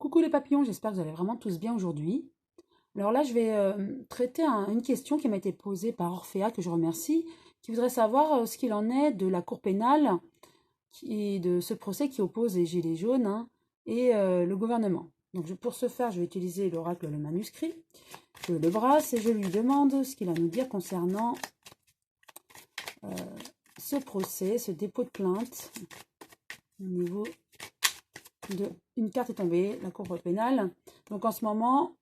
Coucou les papillons, j'espère que vous allez vraiment tous bien aujourd'hui. Alors là, je vais traiter une question qui m'a été posée par Orphea, que je remercie, qui voudrait savoir ce qu'il en est de la Cour pénale et de ce procès qui oppose les Gilets jaunes et le gouvernement. Donc pour ce faire, je vais utiliser l'oracle le manuscrit. Je le brasse et je lui demande ce qu'il a à nous dire concernant euh, ce procès, ce dépôt de plainte au niveau une carte est tombée, la cour pénale. Donc en ce moment,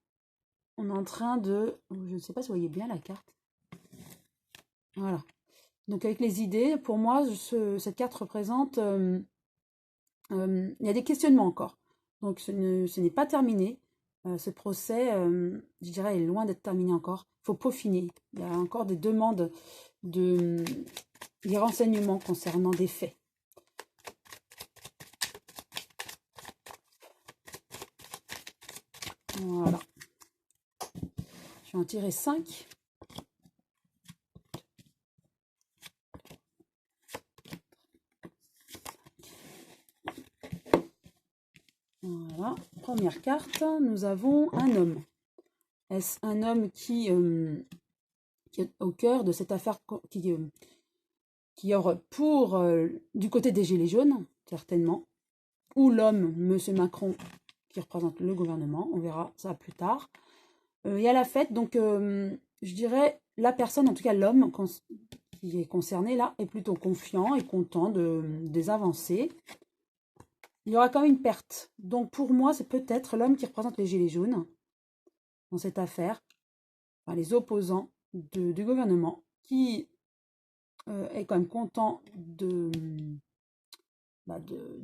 on est en train de... Je ne sais pas si vous voyez bien la carte. Voilà. Donc avec les idées, pour moi, cette carte représente... il y a des questionnements encore. Donc ce n'est pas terminé. Ce procès, je dirais, est loin d'être terminé encore. Il faut peaufiner. Il y a encore des demandes, des renseignements concernant des faits. Voilà. Je vais en tirer 5. Voilà. Première carte, nous avons un homme. Est-ce un homme qui est au cœur de cette affaire qui œuvre pour du côté des Gilets jaunes, certainement, ou l'homme, Monsieur Macron, qui représente le gouvernement, on verra ça plus tard. Il y a la fête, donc je dirais la personne, en tout cas l'homme qui est concerné là, est plutôt confiant et content des avancées. Il y aura quand même une perte. Donc pour moi, c'est peut-être l'homme qui représente les Gilets jaunes dans cette affaire, enfin, les opposants du gouvernement, qui est quand même content de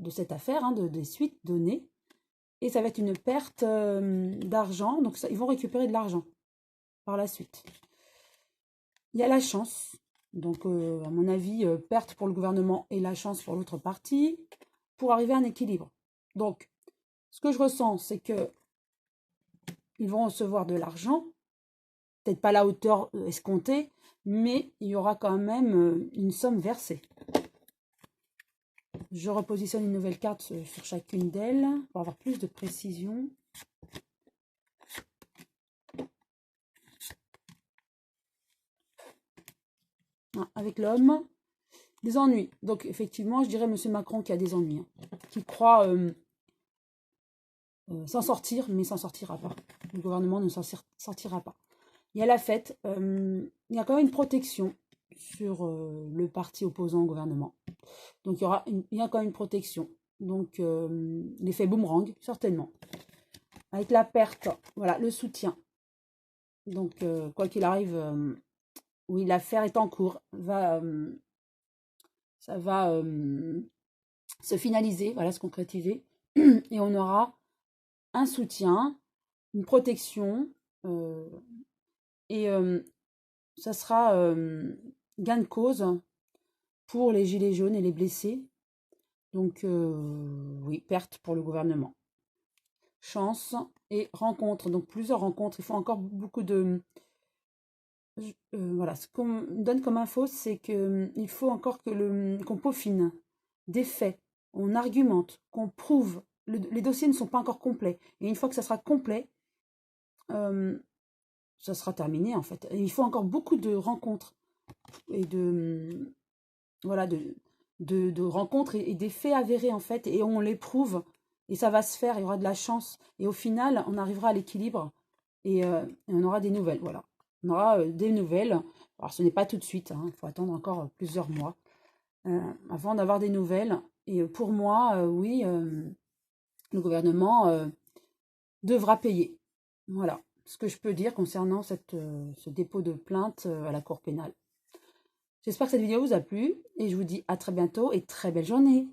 cette affaire, des suites données. Et ça va être une perte d'argent. Donc ils vont récupérer de l'argent par la suite. Il y a la chance. Donc à mon avis, perte pour le gouvernement et la chance pour l'autre partie, pour arriver à un équilibre. Donc, ce que je ressens, c'est que ils vont recevoir de l'argent, peut-être pas à la hauteur escomptée, mais il y aura quand même une somme versée. Je repositionne une nouvelle carte sur chacune d'elles pour avoir plus de précision. Avec l'homme, des ennuis. Donc effectivement, je dirais M. Macron qui a des ennuis, qui croit s'en sortir, mais s'en sortira pas. Le gouvernement ne s'en sortira pas. Il y a la fête, il y a quand même une protection sur le parti opposant au gouvernement. Donc il y a quand même une protection. Donc l'effet boomerang, certainement. Avec la perte, voilà, le soutien. Donc quoi qu'il arrive, oui, l'affaire est en cours. Ça va se finaliser, voilà, se concrétiser. Et on aura un soutien, une protection. Et ça sera gain de cause pour les gilets jaunes et les blessés. Donc, oui, perte pour le gouvernement. Chance et rencontre. Donc, plusieurs rencontres. Il faut encore beaucoup de... voilà, ce qu'on me donne comme info, c'est qu'il faut encore qu'on peaufine des faits, on argumente, qu'on prouve. Les dossiers ne sont pas encore complets. Et une fois que ça sera complet, ça sera terminé en fait. Et il faut encore beaucoup de rencontres et voilà, de rencontres et des faits avérés en fait. Et on les prouve et ça va se faire, il y aura de la chance. Et au final, on arrivera à l'équilibre et on aura des nouvelles, voilà. On aura des nouvelles. Alors ce n'est pas tout de suite, il faut attendre encore plusieurs mois avant d'avoir des nouvelles. Et pour moi, oui, le gouvernement devra payer. Voilà ce que je peux dire concernant ce dépôt de plainte à la Cour pénale. J'espère que cette vidéo vous a plu et je vous dis à très bientôt et très belle journée.